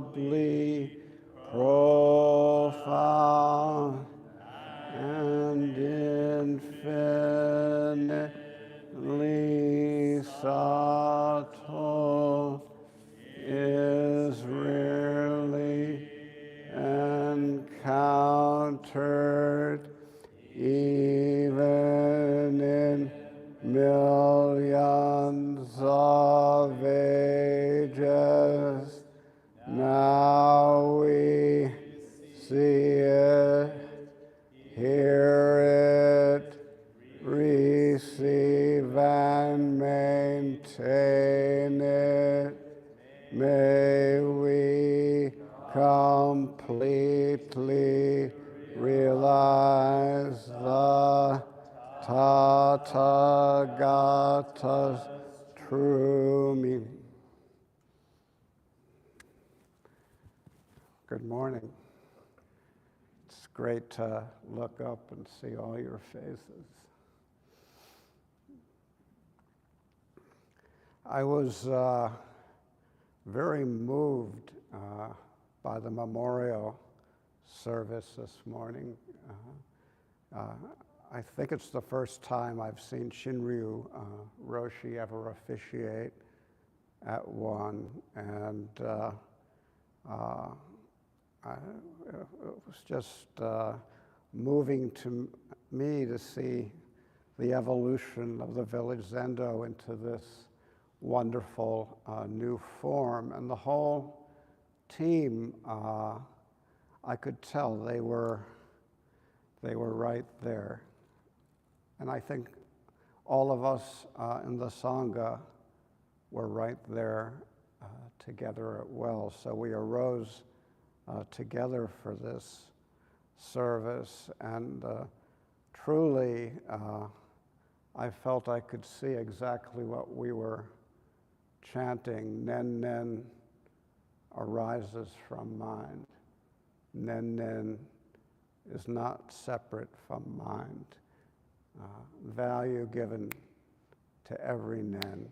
incomparably profound and infinitely subtle, is rarely encountered even in millions of ages. Now we see it, hear it, receive and maintain it. May we completely realize the Tathagata's true meaning. Good morning. It's great to look up and see all your faces. I was very moved by the memorial service this morning. I think it's the first time I've seen Shinryu Roshi ever officiate at one, and it was just moving to me to see the evolution of the village Zendo into this wonderful new form. And the whole team, I could tell they were right there. And I think all of us in the Sangha were right there together as well. So we arose together for this service, and truly I felt I could see exactly what we were chanting. Nen Nen arises from mind. Nen Nen is not separate from mind. Value given to every Nen,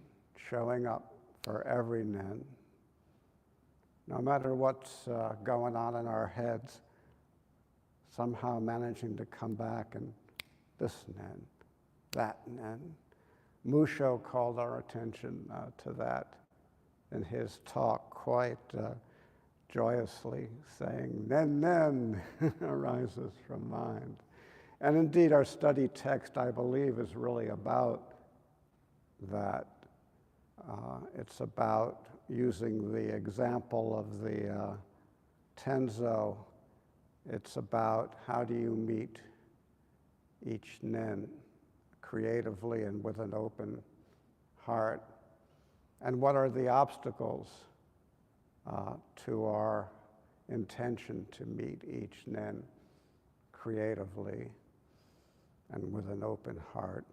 showing up for every Nen. No matter what's going on in our heads, somehow managing to come back and this Nen, that Nen. Musho called our attention to that in his talk quite joyously, saying, Nen Nen arises from mind. And indeed, our study text, I believe, is really about that. It's about using the example of the Tenzo. It's about how do you meet each Nen creatively and with an open heart, and what are the obstacles to our intention to meet each Nen creatively and with an open heart.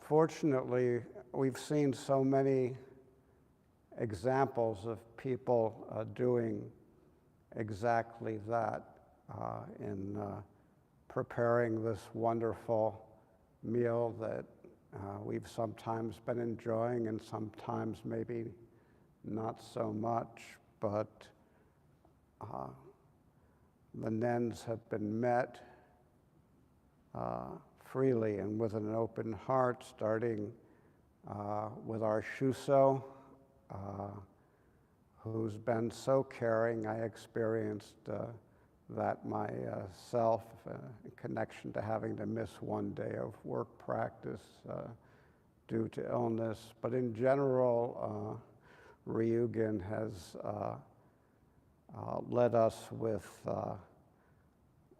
Fortunately, we've seen so many examples of people doing exactly that in preparing this wonderful meal that we've sometimes been enjoying and sometimes maybe not so much, but the Nens have been met freely and with an open heart, starting with our Shuso, who's been so caring. I experienced that myself in connection to having to miss one day of work practice due to illness. But in general, Ryugen has led us with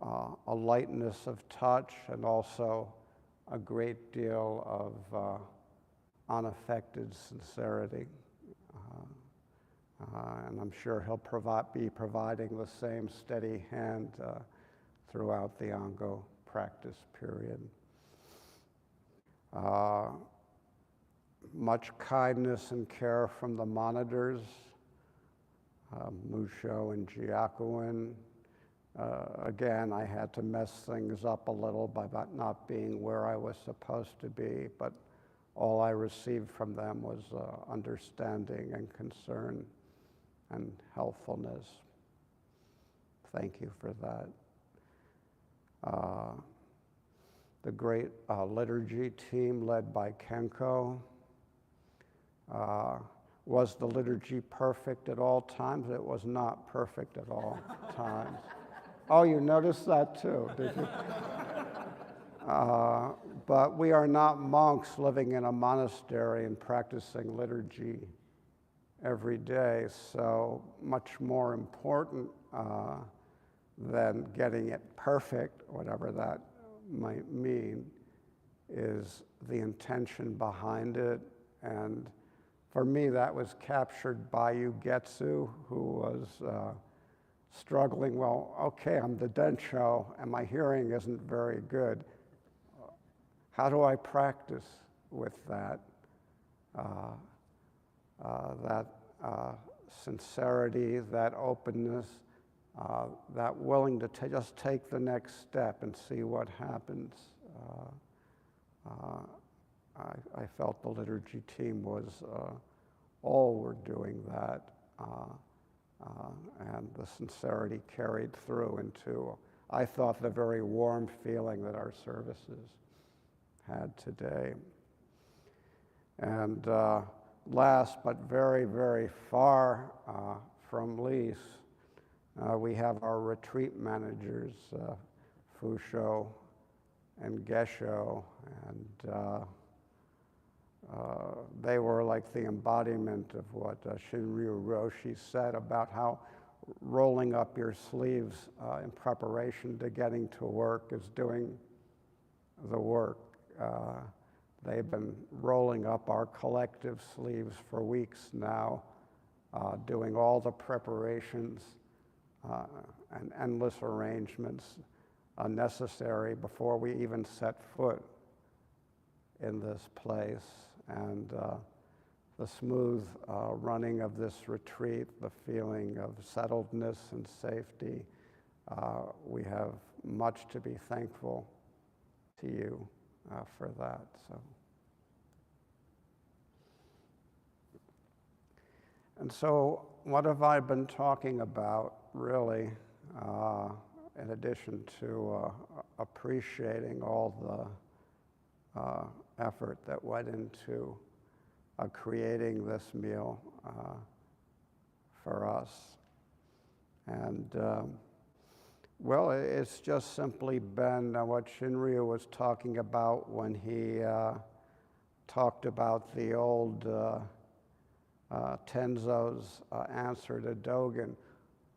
a lightness of touch and also a great deal of unaffected sincerity. And I'm sure he'll be providing the same steady hand throughout the Ango practice period. Much kindness and care from the monitors, Musho and Jiakuin, Again, I had to mess things up a little by not being where I was supposed to be, but all I received from them was understanding and concern and helpfulness. Thank you for that. The great liturgy team led by Kenko. Was the liturgy perfect at all times? It was not perfect at all times. Oh, you noticed that too, did you? But we are not monks living in a monastery and practicing liturgy every day, so much more important than getting it perfect, whatever that might mean, is the intention behind it. And for me, that was captured by Ugetsu, who was struggling. Well, okay, I'm the Densho, and my hearing isn't very good. How do I practice with that? Sincerity, that openness, that willing to just take the next step and see what happens. I felt the liturgy team was all were doing that, and the sincerity carried through into, I thought, the very warm feeling that our services had today. And last but very, very far from least, we have our retreat managers, Fusho and Gesho, and they were like the embodiment of what Shinryu Roshi said about how rolling up your sleeves in preparation to getting to work is doing the work. They've been rolling up our collective sleeves for weeks now, doing all the preparations and endless arrangements necessary before we even set foot in this place. And the smooth running of this retreat, the feeling of settledness and safety, we have much to be thankful to you for that. So what have I been talking about, really, in addition to appreciating all the effort that went into creating this meal for us? And well, it's just simply been what Shinryu was talking about when he talked about the old Tenzo's answer to Dogen.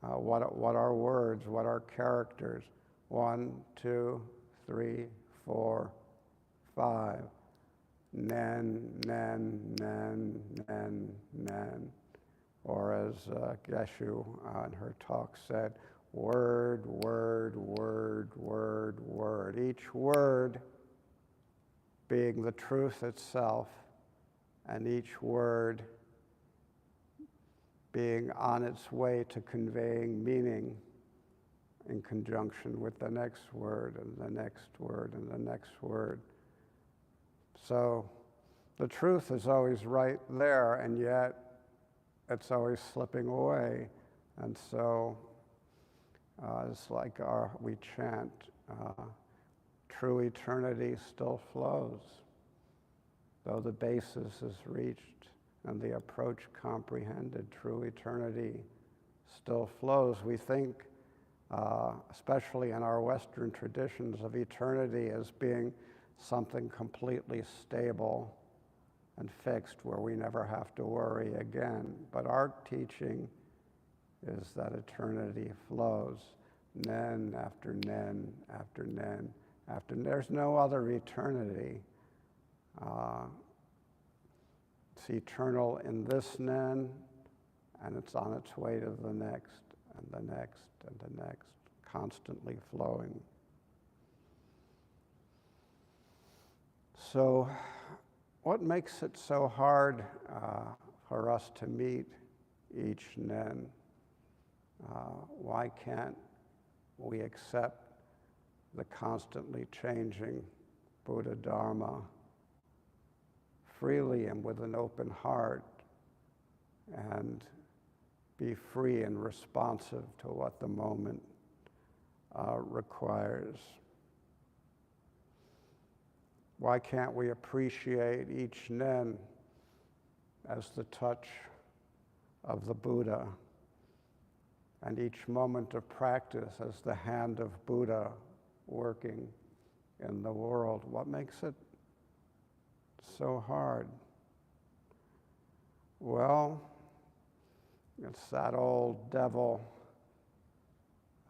What are words? What are characters? 1, 2, 3, 4, 5. Nen, nen, nen, nen, nen. Or as Geshu in her talk said, word, word, word, word, word. Each word being the truth itself, and each word being on its way to conveying meaning in conjunction with the next word and the next word and the next word. So the truth is always right there, and yet it's always slipping away. And so it's like we chant, true eternity still flows, though the basis is reached and the approach comprehended, true eternity still flows. We think, especially in our Western traditions, of eternity as being something completely stable and fixed where we never have to worry again. But our teaching is that eternity flows, nen after nen after nen after. There's no other eternity. It's eternal in this nen, and it's on its way to the next, and the next, and the next, constantly flowing. So what makes it so hard for us to meet each nen? Why can't we accept the constantly changing Buddha Dharma freely and with an open heart, and be free and responsive to what the moment requires. Why can't we appreciate each nen as the touch of the Buddha, and each moment of practice as the hand of Buddha working in the world? What makes it so hard? Well, it's that old devil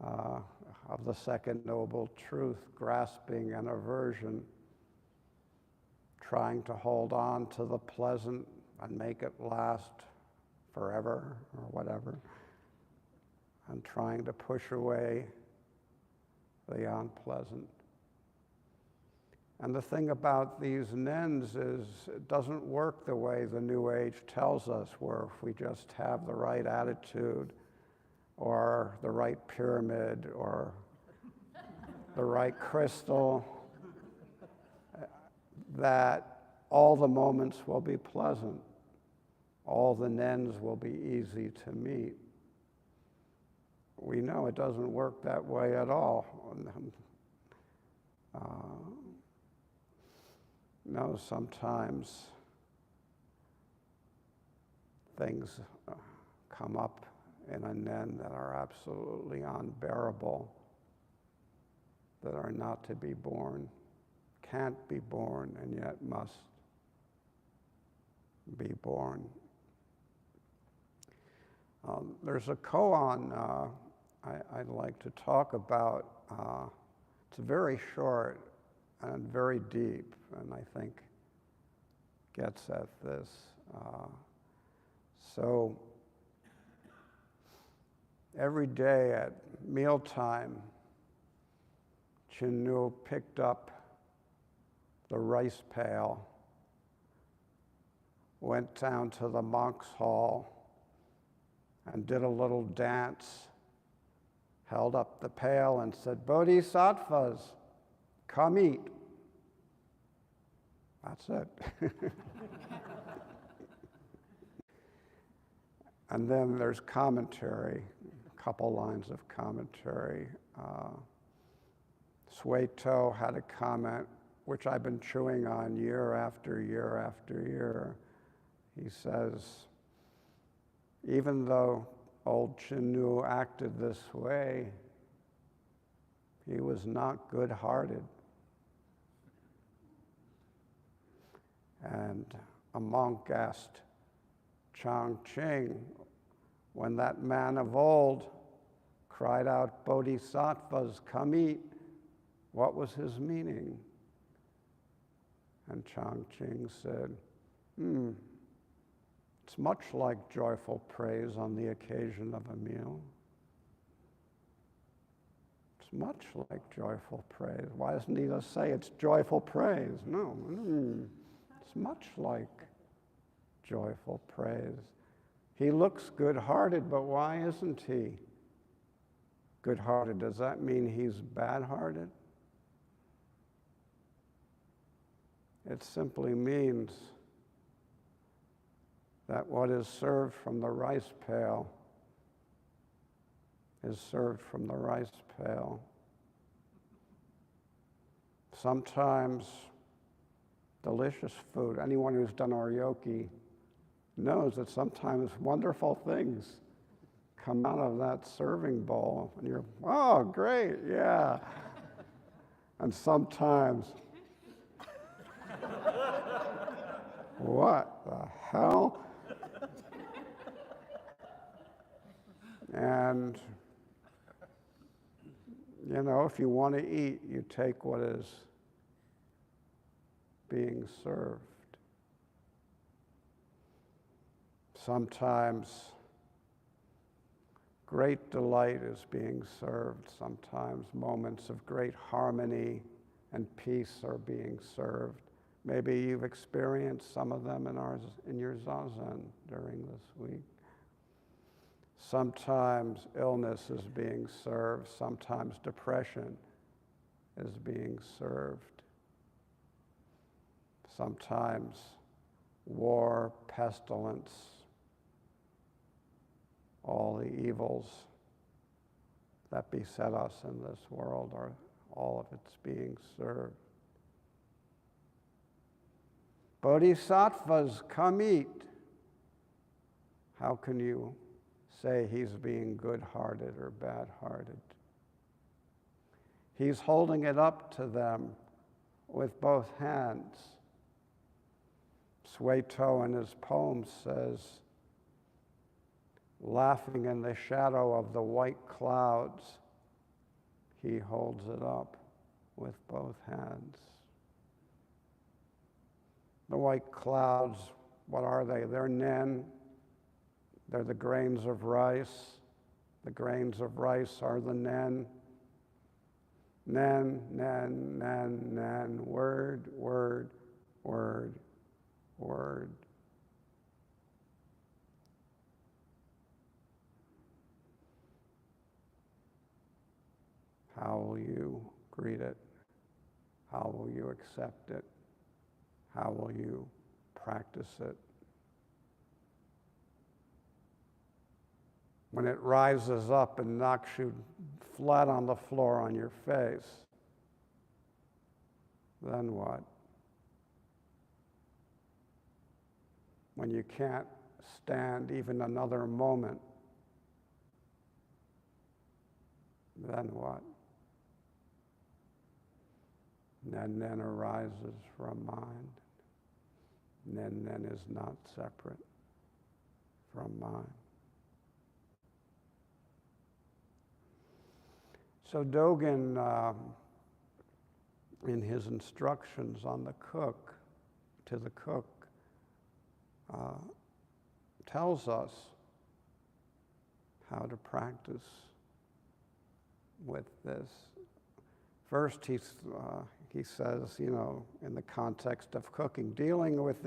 of the second noble truth, grasping and aversion, trying to hold on to the pleasant and make it last forever or whatever, and trying to push away the unpleasant. And the thing about these nens is it doesn't work the way the New Age tells us, where if we just have the right attitude or the right pyramid or the right crystal, that all the moments will be pleasant, all the nens will be easy to meet. We know it doesn't work that way at all. No, sometimes things come up in a nen that are absolutely unbearable, that are not to be borne, can't be borne, and yet must be born. There's a koan I'd like to talk about. It's very short and very deep, and I think gets at this. So every day at mealtime, Chinnu picked up the rice pail, went down to the monk's hall, and did a little dance, held up the pail and said, "Bodhisattvas, come eat." That's it. And then there's commentary, a couple lines of commentary. Sueto had a comment, which I've been chewing on year after year after year. He says, even though old Chinnu acted this way, he was not good-hearted. And a monk asked Changqing, when that man of old cried out, "Bodhisattvas, come eat," what was his meaning? And Changqing said, it's much like joyful praise on the occasion of a meal. It's much like joyful praise. Why doesn't he just say it's joyful praise? No, it's much like joyful praise. He looks good-hearted, but why isn't he good-hearted? Does that mean he's bad-hearted? It simply means that what is served from the rice pail is served from the rice pail. Sometimes delicious food, anyone who's done oryoki knows that sometimes wonderful things come out of that serving bowl, and you're, oh, great, yeah. And sometimes, what the hell? And, you know, if you want to eat, you take what is being served. Sometimes great delight is being served. Sometimes moments of great harmony and peace are being served. Maybe you've experienced some of them in your zazen during this week. Sometimes illness is being served, sometimes depression is being served. Sometimes war, pestilence, all the evils that beset us in this world, are all of it's being served. Bodhisattvas, come eat. How can you say he's being good-hearted or bad-hearted? He's holding it up to them with both hands. Sueto in his poem says, laughing in the shadow of the white clouds, he holds it up with both hands. The white clouds, what are they? They're nen. They're the grains of rice. The grains of rice are the nen. Nen, nen, nen, nen, word, word, word, word. How will you greet it? How will you accept it? How will you practice it? When it rises up and knocks you flat on the floor on your face, then what? When you can't stand even another moment, then what? Nen arises from mind. Nen is not separate from mind. So Dogen, in his instructions on the cook, tells us how to practice with this. First, he says, in the context of cooking, dealing with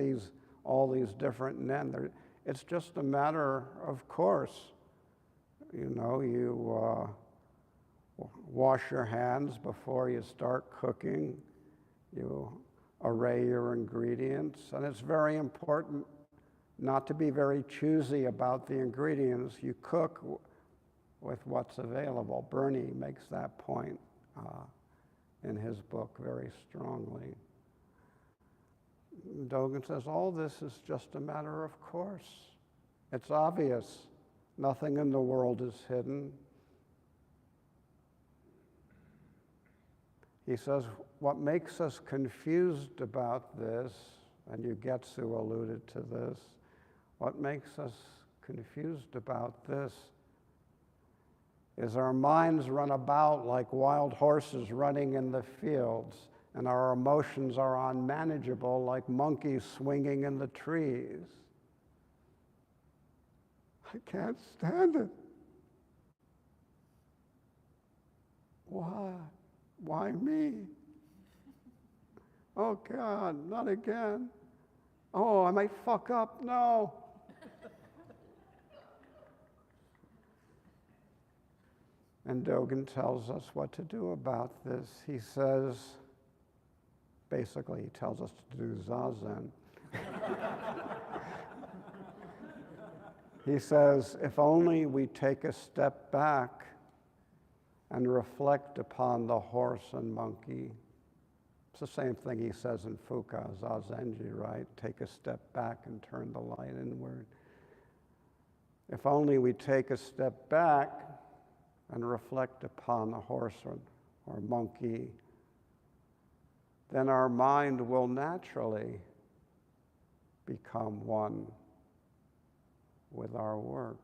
all these different nen, it's just a matter of course. You wash your hands before you start cooking. You array your ingredients, and it's very important not to be very choosy about the ingredients. You cook with what's available. Bernie makes that point in his book very strongly. Dogen says all this is just a matter of course. It's obvious. Nothing in the world is hidden. He says, what makes us confused about this, and Yugetsu alluded to this, what makes us confused about this is our minds run about like wild horses running in the fields, and our emotions are unmanageable like monkeys swinging in the trees. I can't stand it. Why? Why me? Oh God, not again. Oh, I might fuck up. No. And Dogen tells us what to do about this. He says, basically, he tells us to do zazen. He says, if only we take a step back and reflect upon the horse and monkey. It's the same thing he says in Fuka, Zazenji, right? Take a step back and turn the light inward. If only we take a step back and reflect upon the horse or monkey, then our mind will naturally become one with our work.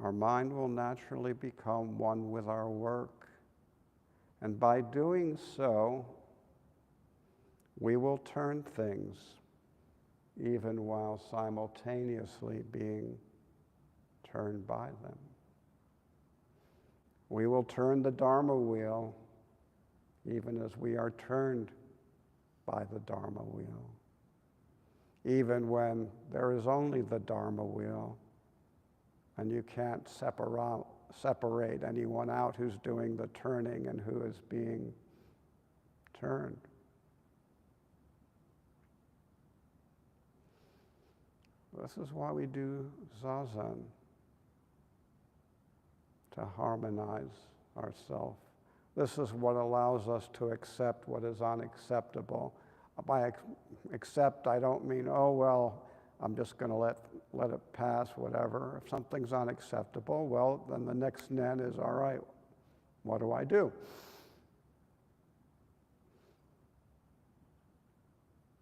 Our mind will naturally become one with our work. And by doing so, we will turn things even while simultaneously being turned by them. We will turn the Dharma wheel even as we are turned by the Dharma wheel. even when there is only the Dharma wheel, and you can't separate anyone out who's doing the turning and who is being turned. This is why we do Zazen, to harmonize ourselves. This is what allows us to accept what is unacceptable. By accept, I don't mean, oh, well, I'm just going to let it pass, whatever. If something's unacceptable, well, then the next nen is, all right, what do I do?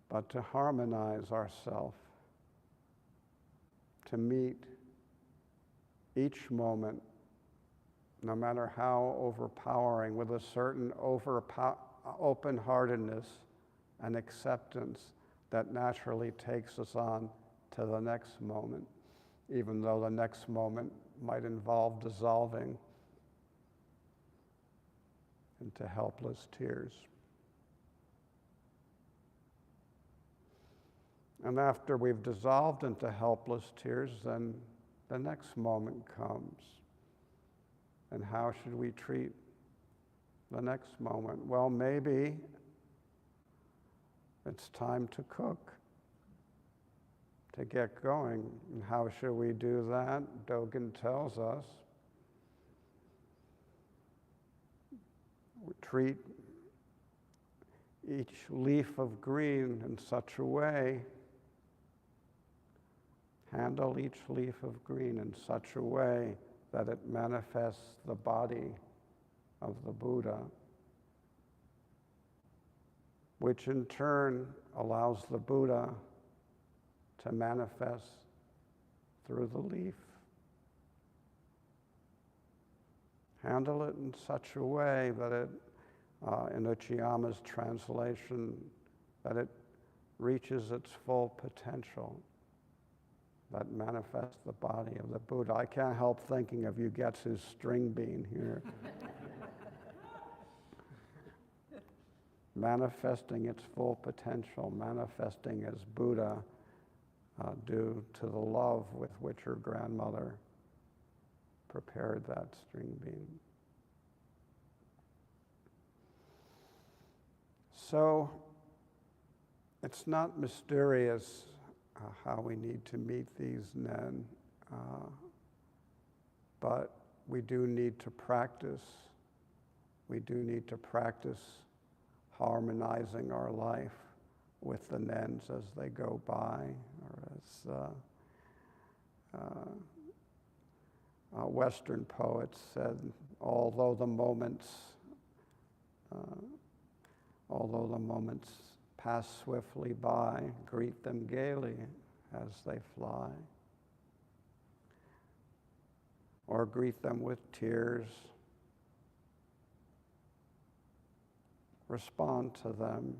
But to harmonize ourselves, to meet each moment, no matter how overpowering, with a certain open-heartedness and acceptance that naturally takes us on to the next moment, even though the next moment might involve dissolving into helpless tears. And after we've dissolved into helpless tears, then the next moment comes. And how should we treat the next moment? Well, maybe it's time to cook, to get going. And how should we do that? Dogen tells us, we treat each leaf of green in such a way, handle each leaf of green in such a way that it manifests the body of the Buddha, which in turn allows the Buddha to manifest through the leaf. Handle it in such a way that it, in Uchiyama's translation, that it reaches its full potential, that manifests the body of the Buddha. I can't help thinking of Ugetsu's string bean here. Manifesting its full potential, manifesting as Buddha due to the love with which her grandmother prepared that string bean. So it's not mysterious how we need to meet these nen, but we do need to practice. We do need to practice harmonizing our life with the nens as they go by, or as Western poets said, although the moments pass swiftly by, greet them gaily as they fly. Or greet them with tears. Respond to them,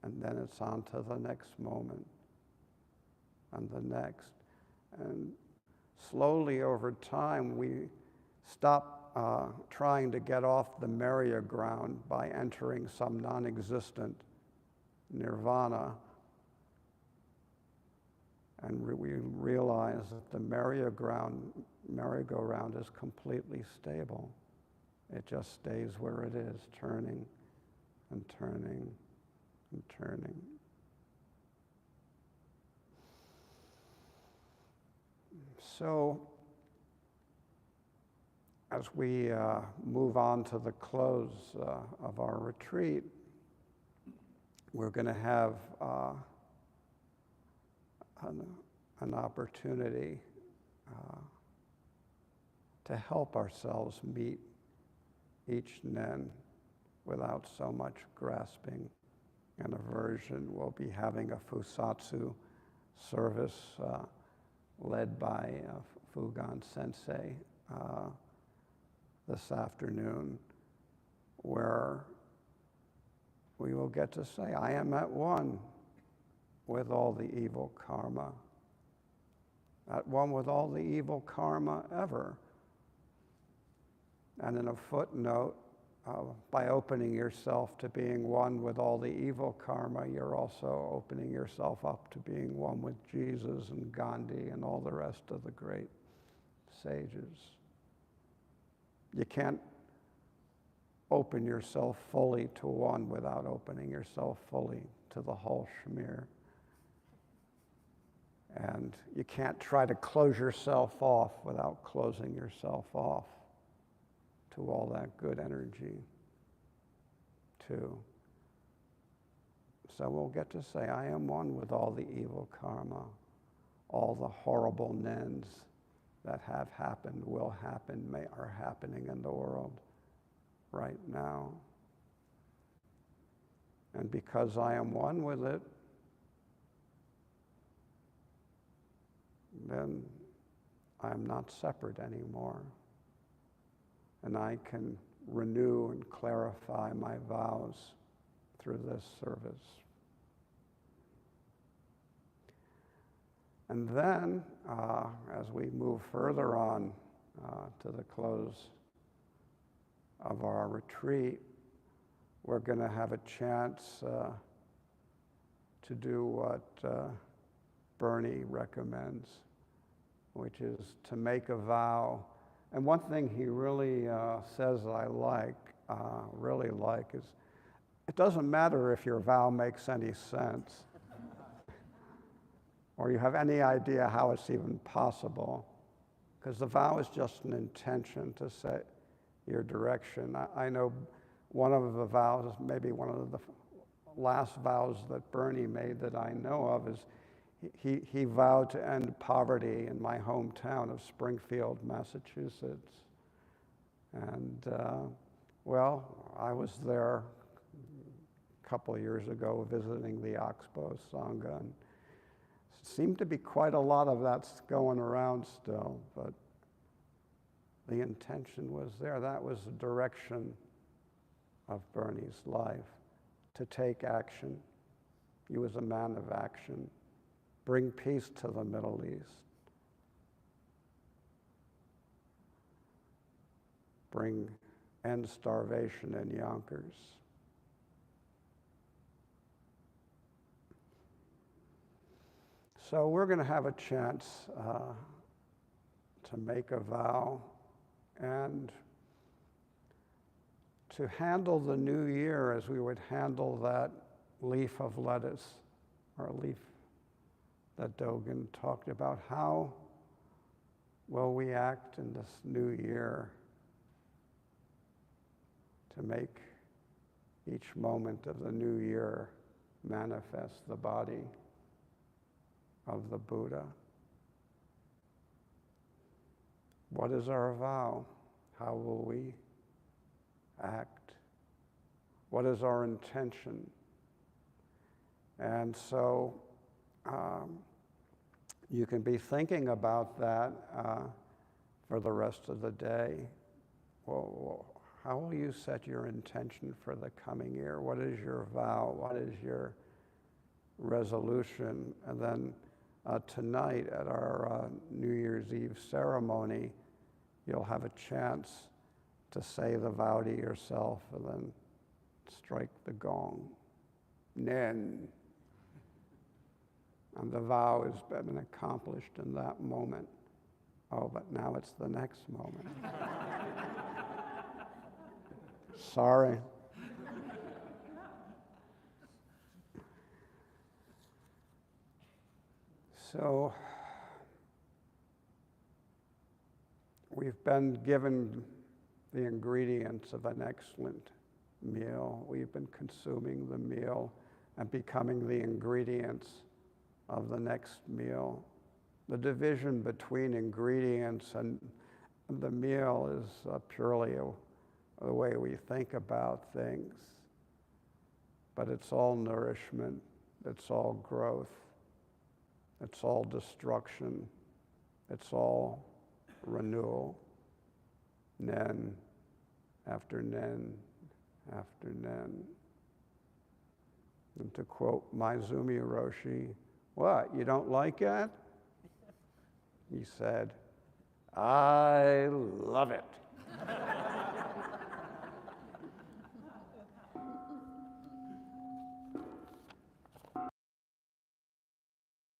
and then it's on to the next moment, and the next. And slowly over time, we stop trying to get off the merry-go-round by entering some non-existent nirvana, and we realize that the merry-go-round is completely stable. It just stays where it is, turning and turning and turning. So, as we move on to the close of our retreat, we're going to have an opportunity to help ourselves meet each nen without so much grasping and aversion. We'll be having a Fusatsu service led by Fugan Sensei this afternoon, where we will get to say, I am at one with all the evil karma, at one with all the evil karma ever. And in a footnote, by opening yourself to being one with all the evil karma, you're also opening yourself up to being one with Jesus and Gandhi and all the rest of the great sages. You can't open yourself fully to one without opening yourself fully to the whole Shamir. And you can't try to close yourself off without closing yourself off to all that good energy, too. So we'll get to say, I am one with all the evil karma, all the horrible nens that have happened, will happen, are happening in the world right now. And because I am one with it, then I am not separate anymore. And I can renew and clarify my vows through this service. And then, as we move further on to the close of our retreat, we're going to have a chance to do what Bernie recommends, which is to make a vow. And one thing he really says I really like, is it doesn't matter if your vow makes any sense or you have any idea how it's even possible, because the vow is just an intention to set your direction. I know one of the vows, maybe one of the last vows that Bernie made that I know of, is he vowed to end poverty in my hometown of Springfield, Massachusetts. And, well, I was there a couple of years ago visiting the Oxbow Sangha, and it seemed to be quite a lot of that's going around still, but the intention was there. That was the direction of Bernie's life, to take action. He was a man of action. Bring peace to the Middle East. End starvation in Yonkers. So we're going to have a chance to make a vow and to handle the new year as we would handle that leaf of lettuce, or leaf that Dogen talked about. How will we act in this new year to make each moment of the new year manifest the body of the Buddha? What is our vow? How will we act? What is our intention? And so you can be thinking about that for the rest of the day. Well, how will you set your intention for the coming year? What is your vow? What is your resolution? And then tonight at our New Year's Eve ceremony, you'll have a chance to say the vow to yourself and then strike the gong. Nen. And the vow has been accomplished in that moment. Oh, but now it's the next moment. Sorry. So we've been given the ingredients of an excellent meal. We've been consuming the meal and becoming the ingredients of the next meal. The division between ingredients and the meal is purely the way we think about things. But it's all nourishment, it's all growth, it's all destruction, it's all renewal. Nen after nen after nen. And to quote Maizumi Roshi, "What, you don't like it?" He said, "I love it."